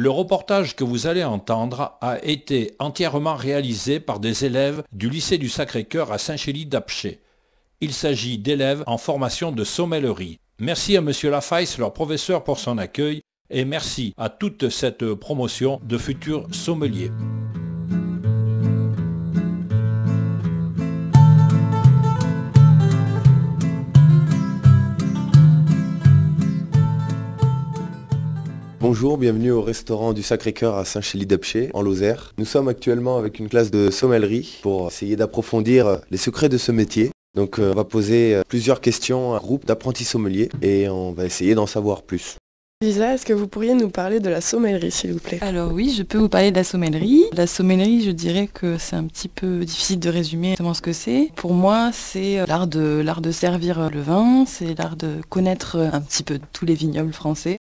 Le reportage que vous allez entendre a été entièrement réalisé par des élèves du lycée du Sacré-Cœur à Saint-Chély-d'Apcher. Il s'agit d'élèves en formation de sommellerie. Merci à M. Lafaïs, leur professeur, pour son accueil et merci à toute cette promotion de futurs sommeliers. Bonjour, bienvenue au restaurant du Sacré-Cœur à Saint-Chély-d'Apcher, en Lozère. Nous sommes actuellement avec une classe de sommellerie pour essayer d'approfondir les secrets de ce métier. Donc on va poser plusieurs questions à un groupe d'apprentis sommeliers et on va essayer d'en savoir plus. Lisa, est-ce que vous pourriez nous parler de la sommellerie, s'il vous plaît? Alors oui, je peux vous parler de la sommellerie. La sommellerie, je dirais que c'est un petit peu difficile de résumer exactement ce que c'est. Pour moi, c'est l'art de servir le vin, c'est l'art de connaître un petit peu tous les vignobles français.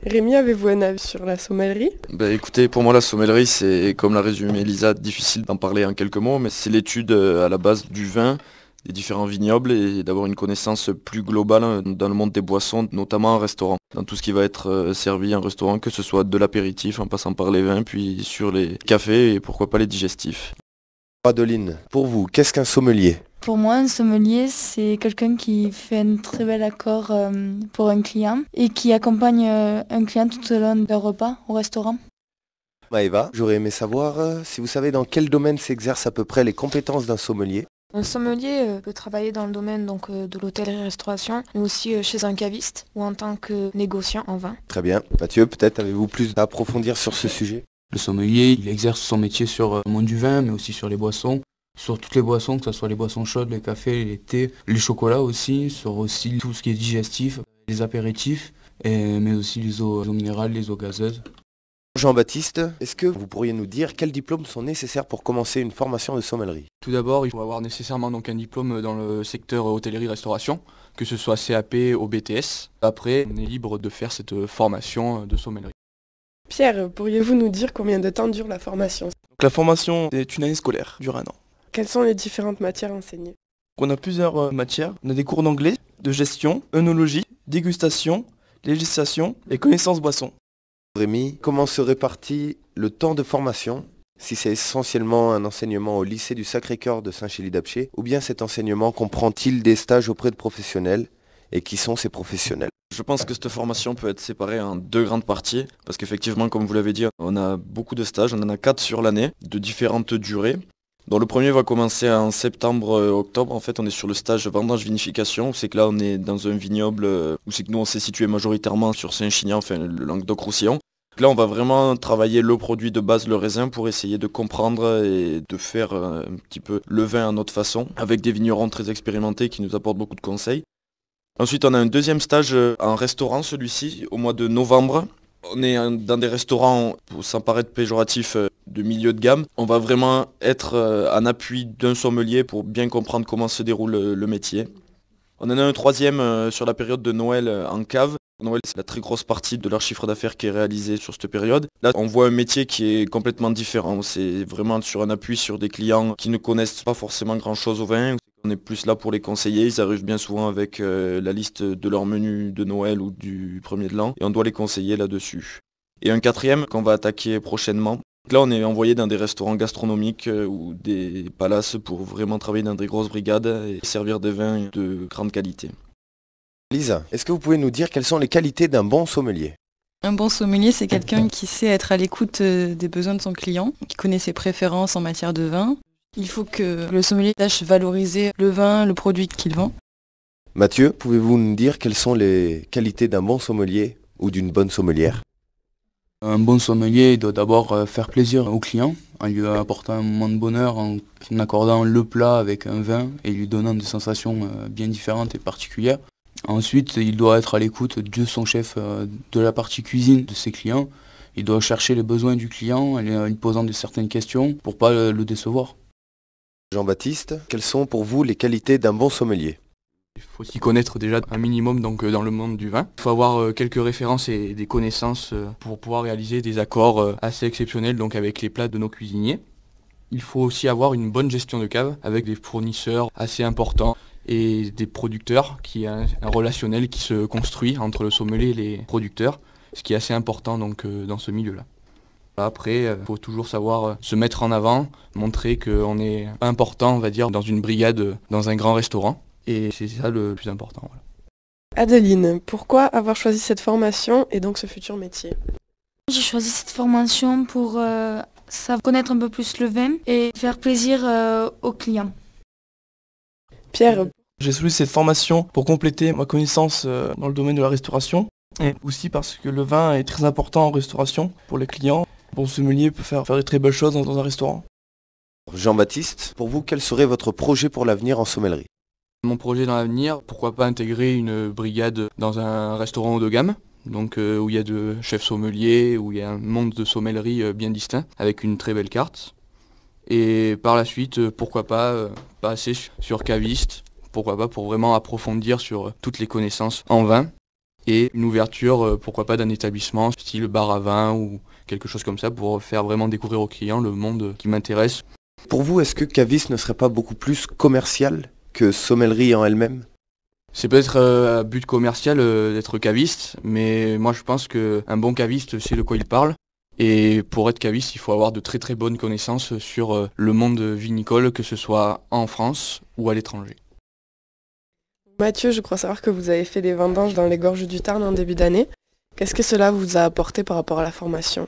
Rémi, avez-vous un avis sur la sommellerie? Écoutez, pour moi la sommellerie, c'est comme l'a résumé Elisa, difficile d'en parler en quelques mots, mais c'est l'étude à la base du vin, des différents vignobles et d'avoir une connaissance plus globale dans le monde des boissons, notamment en restaurant. Dans tout ce qui va être servi en restaurant, que ce soit de l'apéritif en passant par les vins, puis sur les cafés et pourquoi pas les digestifs. Adeline, pour vous, qu'est-ce qu'un sommelier? Pour moi, un sommelier, c'est quelqu'un qui fait un très bel accord pour un client et qui accompagne un client tout au long d'un repas au restaurant. Maëva, j'aurais aimé savoir si vous savez dans quel domaine s'exercent à peu près les compétences d'un sommelier. Un sommelier peut travailler dans le domaine de l'hôtellerie-restauration, mais aussi chez un caviste ou en tant que négociant en vin. Très bien. Mathieu, peut-être avez-vous plus à approfondir sur ce sujet? Le sommelier, il exerce son métier sur le monde du vin, mais aussi sur les boissons. Sur toutes les boissons, que ce soit les boissons chaudes, les cafés, les thés, les chocolats aussi, sur aussi tout ce qui est digestif, les apéritifs, mais aussi les eaux minérales, les eaux gazeuses. Jean-Baptiste, est-ce que vous pourriez nous dire quels diplômes sont nécessaires pour commencer une formation de sommellerie? Tout d'abord, il faut avoir nécessairement donc un diplôme dans le secteur hôtellerie-restauration, que ce soit CAP ou BTS. Après, on est libre de faire cette formation de sommellerie. Pierre, pourriez-vous nous dire combien de temps dure la formation? Donc, la formation est une année scolaire, dure 1 an. Quelles sont les différentes matières enseignées? On a plusieurs matières. On a des cours d'anglais, de gestion, œnologie, dégustation, législation et connaissances boissons. Rémi, comment se répartit le temps de formation? Si c'est essentiellement un enseignement au lycée du Sacré-Cœur de Saint-Chély-d'Apcher, ou bien cet enseignement comprend-il des stages auprès de professionnels? Et qui sont ces professionnels? Je pense que cette formation peut être séparée en 2 grandes parties, parce qu'effectivement, comme vous l'avez dit, on a beaucoup de stages, on en a 4 sur l'année, de différentes durées. Donc le premier va commencer en septembre-octobre, en fait on est sur le stage vendange-vinification, c'est que là on est dans un vignoble où c'est que nous on s'est situé majoritairement sur Saint-Chinian, enfin le Languedoc-Roussillon. Là on va vraiment travailler le produit de base, le raisin, pour essayer de comprendre et de faire un petit peu le vin à notre façon, avec des vignerons très expérimentés qui nous apportent beaucoup de conseils. Ensuite on a un deuxième stage en restaurant, celui-ci, au mois de novembre. On est dans des restaurants, sans paraître péjoratif, de milieu de gamme. On va vraiment être en appui d'un sommelier pour bien comprendre comment se déroule le métier. On en a un troisième sur la période de Noël en cave. Noël, c'est la très grosse partie de leur chiffre d'affaires qui est réalisé sur cette période. Là, on voit un métier qui est complètement différent. C'est vraiment sur un appui sur des clients qui ne connaissent pas forcément grand-chose au vin. On est plus là pour les conseiller. Ils arrivent bien souvent avec la liste de leur menu de Noël ou du premier de l'an. Et on doit les conseiller là-dessus. Et un quatrième qu'on va attaquer prochainement. Là, on est envoyé dans des restaurants gastronomiques ou des palaces pour vraiment travailler dans des grosses brigades et servir des vins de grande qualité. Lisa, est-ce que vous pouvez nous dire quelles sont les qualités d'un bon sommelier? Un bon sommelier, c'est quelqu'un qui sait être à l'écoute des besoins de son client, qui connaît ses préférences en matière de vin. Il faut que le sommelier sache valoriser le vin, le produit qu'il vend. Mathieu, pouvez-vous nous dire quelles sont les qualités d'un bon sommelier ou d'une bonne sommelière? Un bon sommelier doit d'abord faire plaisir au client, en lui apportant un moment de bonheur, en accordant le plat avec un vin et lui donnant des sensations bien différentes et particulières. Ensuite, il doit être à l'écoute de son chef de la partie cuisine de ses clients. Il doit chercher les besoins du client en lui posant certaines questions pour ne pas le décevoir. Jean-Baptiste, quelles sont pour vous les qualités d'un bon sommelier? Il faut s'y connaître déjà un minimum dans le monde du vin. Il faut avoir quelques références et des connaissances pour pouvoir réaliser des accords assez exceptionnels donc avec les plats de nos cuisiniers. Il faut aussi avoir une bonne gestion de cave avec des fournisseurs assez importants et des producteurs, qui est un relationnel qui se construit entre le sommelier et les producteurs, ce qui est assez important donc, dans ce milieu-là. Après, il faut toujours savoir se mettre en avant, montrer qu'on est important, on va dire, dans une brigade, dans un grand restaurant. Et c'est ça le plus important. Voilà. Adeline, pourquoi avoir choisi cette formation et donc ce futur métier? J'ai choisi cette formation pour savoir connaître un peu plus le vin et faire plaisir aux clients. Pierre, J'ai choisi cette formation pour compléter ma connaissance dans le domaine de la restauration et aussi parce que le vin est très important en restauration pour les clients. Bon sommelier peut faire de très belles choses dans un restaurant. Jean-Baptiste, pour vous, quel serait votre projet pour l'avenir en sommellerie? Mon projet dans l'avenir, pourquoi pas intégrer une brigade dans un restaurant haut de gamme, donc où il y a de chefs sommeliers, où il y a un monde de sommellerie bien distinct, avec une très belle carte. Et par la suite, pourquoi pas passer sur caviste, pourquoi pas pour vraiment approfondir sur toutes les connaissances en vin. Et une ouverture, pourquoi pas d'un établissement, style bar à vin ou quelque chose comme ça, pour faire vraiment découvrir aux clients le monde qui m'intéresse. Pour vous, est-ce que caviste ne serait pas beaucoup plus commercial que sommellerie en elle-même? C'est peut-être à but commercial d'être caviste, mais moi je pense qu'un bon caviste sait de quoi il parle. Et pour être caviste, il faut avoir de très très bonnes connaissances sur le monde vinicole, que ce soit en France ou à l'étranger. Mathieu, je crois savoir que vous avez fait des vendanges dans les gorges du Tarn en début d'année. Qu'est-ce que cela vous a apporté par rapport à la formation?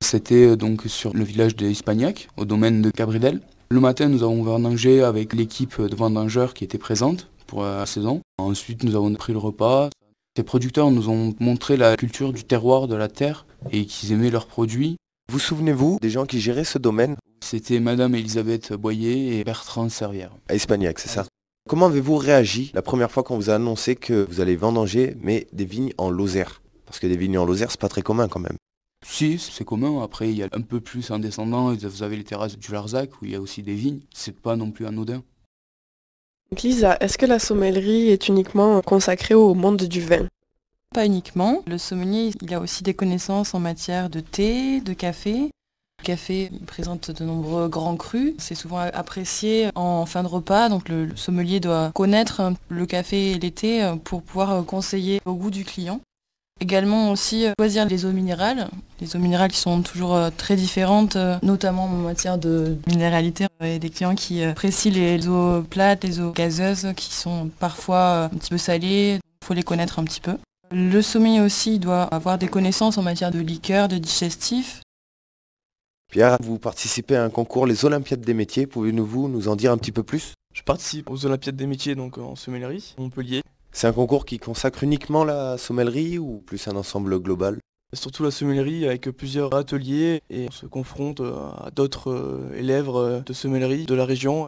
C'était donc sur le village des Hispagnacs, au domaine de Cabridel. Le matin, nous avons vendangé avec l'équipe de vendangeurs qui était présente pour la saison. Ensuite, nous avons pris le repas. Les producteurs nous ont montré la culture du terroir, de la terre, et qu'ils aimaient leurs produits. Vous souvenez-vous des gens qui géraient ce domaine? C'était Madame Elisabeth Boyer et Bertrand Servière. À Hispagnac, c'est ça? Comment avez-vous réagi la première fois qu'on vous a annoncé que vous allez vendanger, mais des vignes en Lozère? Parce que des vignes en Lozère, c'est pas très commun quand même. Si, c'est commun. Après, il y a un peu plus en descendant, vous avez les terrasses du Larzac où il y a aussi des vignes. C'est pas non plus anodin. Donc Lisa, est-ce que la sommellerie est uniquement consacrée au monde du vin? Pas uniquement. Le sommelier, il a aussi des connaissances en matière de thé, de café. Le café présente de nombreux grands crus. C'est souvent apprécié en fin de repas. Donc le sommelier doit connaître le café et les thés pour pouvoir conseiller au goût du client. Également aussi choisir les eaux minérales. Les eaux minérales qui sont toujours très différentes, notamment en matière de minéralité. Il y a des clients qui apprécient les eaux plates, les eaux gazeuses, qui sont parfois un petit peu salées. Il faut les connaître un petit peu. Le sommelier aussi doit avoir des connaissances en matière de liqueurs, de digestifs. Pierre, vous participez à un concours, les Olympiades des métiers. Pouvez-vous nous en dire un petit peu plus? Je participe aux Olympiades des métiers donc en sommellerie, à Montpellier. C'est un concours qui consacre uniquement la sommellerie ou plus un ensemble global? Surtout la sommellerie avec plusieurs ateliers et on se confronte à d'autres élèves de sommellerie de la région.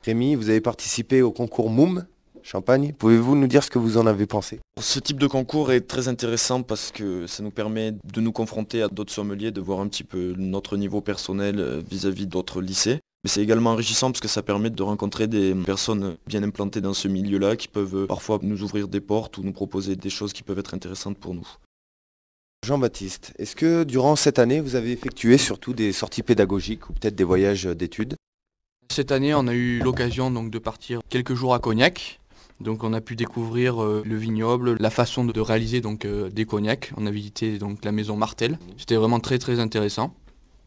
Rémi, vous avez participé au concours Moum Champagne. Pouvez-vous nous dire ce que vous en avez pensé? Ce type de concours est très intéressant parce que ça nous permet de nous confronter à d'autres sommeliers, de voir un petit peu notre niveau personnel vis-à-vis d'autres lycées. Mais c'est également enrichissant parce que ça permet de rencontrer des personnes bien implantées dans ce milieu-là qui peuvent parfois nous ouvrir des portes ou nous proposer des choses qui peuvent être intéressantes pour nous. Jean-Baptiste, est-ce que durant cette année, vous avez effectué surtout des sorties pédagogiques ou peut-être des voyages d'études? Cette année, on a eu l'occasion donc de partir quelques jours à Cognac. Donc on a pu découvrir le vignoble, la façon de réaliser donc des cognacs. On a visité donc la maison Martel. C'était vraiment très très intéressant.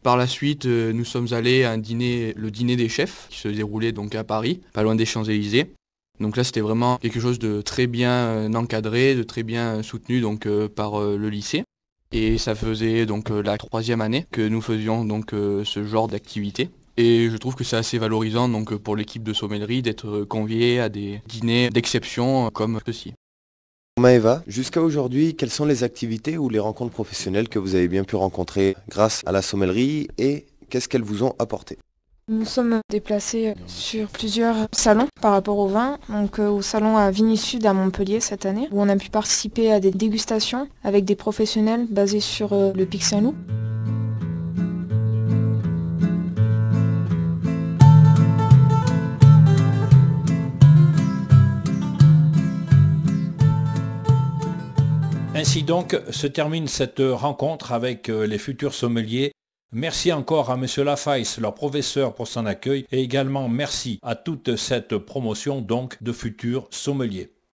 Par la suite, nous sommes allés à un dîner, le dîner des chefs, qui se déroulait donc à Paris, pas loin des Champs-Élysées. Donc là, c'était vraiment quelque chose de très bien encadré, de très bien soutenu donc par le lycée. Et ça faisait donc la 3e année que nous faisions donc ce genre d'activité. Et je trouve que c'est assez valorisant donc pour l'équipe de sommellerie d'être conviée à des dîners d'exception comme ceci. Maëva, jusqu'à aujourd'hui, quelles sont les activités ou les rencontres professionnelles que vous avez bien pu rencontrer grâce à la sommellerie et qu'est-ce qu'elles vous ont apporté? Nous sommes déplacés sur plusieurs salons par rapport au vin, donc au salon à Vigny Sud à Montpellier cette année, où on a pu participer à des dégustations avec des professionnels basés sur le Pic Saint-Loup. Ainsi donc se termine cette rencontre avec les futurs sommeliers. Merci encore à M. Lafaïs, leur professeur, pour son accueil et également merci à toute cette promotion donc de futurs sommeliers.